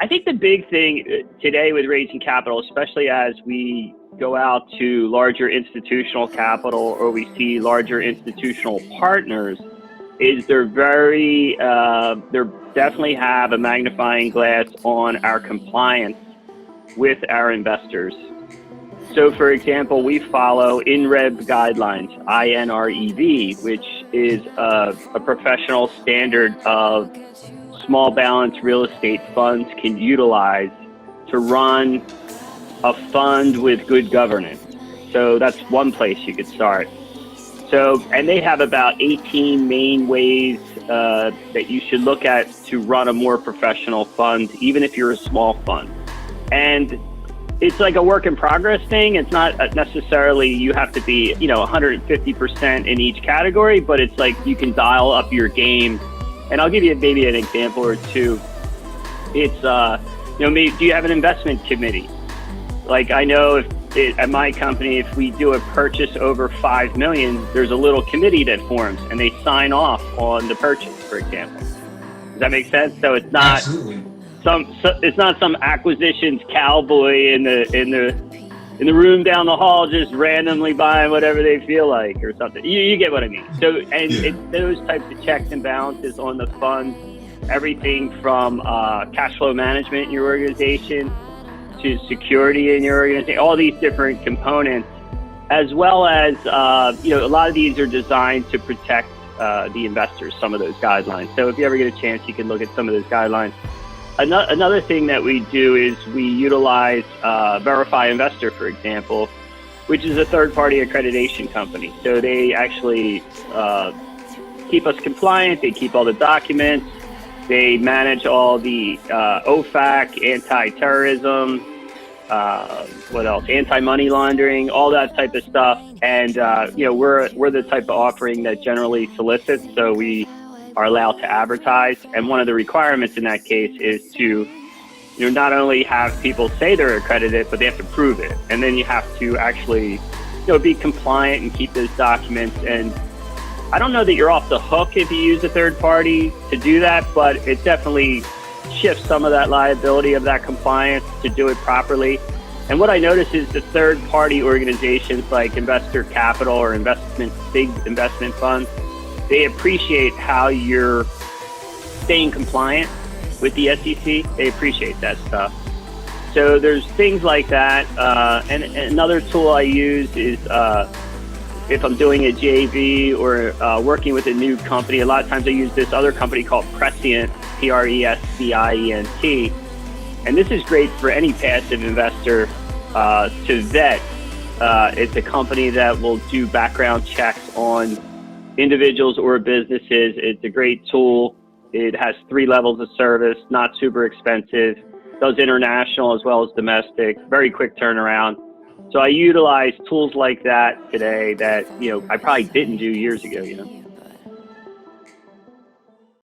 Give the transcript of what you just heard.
I think the big thing today with raising capital, especially as we go out to larger institutional capital or we see larger institutional partners, is they're definitely have a magnifying glass on our compliance with our investors. So, for example, we follow INREV guidelines, INREV, which is a professional standard of small balance real estate funds can utilize to run a fund with good governance. So that's one place you could start. So, and they have about 18 main ways that you should look at to run a more professional fund, even if you're a small fund. And it's like a work in progress thing. It's not necessarily you have to be, 150% in each category, but it's like you can dial up your game. And I'll give you maybe an example or two. It's, maybe, do you have an investment committee? Like I know at my company, if we do a purchase over $5 million, there's a little committee that forms and they sign off on the purchase, for example. Does that make sense? So it's not it's not some acquisitions cowboy in the room down the hall just randomly buying whatever they feel like or something. You get what I mean. So and it's those types of checks and balances on the fund, everything from cash flow management in your organization to security in your organization, all these different components, as well as, a lot of these are designed to protect the investors, some of those guidelines. So if you ever get a chance, you can look at some of those guidelines. Another thing that we do is we utilize Verify Investor, for example, which is a third-party accreditation company. So they actually keep us compliant. They keep all the documents. They manage all the OFAC, anti-terrorism, what else? Anti-money laundering, all that type of stuff. And we're the type of offering that generally solicits, so we are allowed to advertise. And one of the requirements in that case is to not only have people say they're accredited, but they have to prove it. And then you have to actually be compliant and keep those documents. And I don't know that you're off the hook if you use a third party to do that, but it definitely shifts some of that liability of that compliance to do it properly. And what I notice is the third party organizations like Investor Capital or big investment funds, they appreciate how you're staying compliant with the SEC. They appreciate that stuff. So there's things like that. And another tool I use is if I'm doing a JV or working with a new company, a lot of times I use this other company called Prescient, Prescient. And this is great for any passive investor to vet. It's a company that will do background checks on individuals or businesses. It's a great tool. It has 3 levels of service, not super expensive, does international as well as domestic, very quick turnaround. So I utilize tools like that today that, I probably didn't do years ago,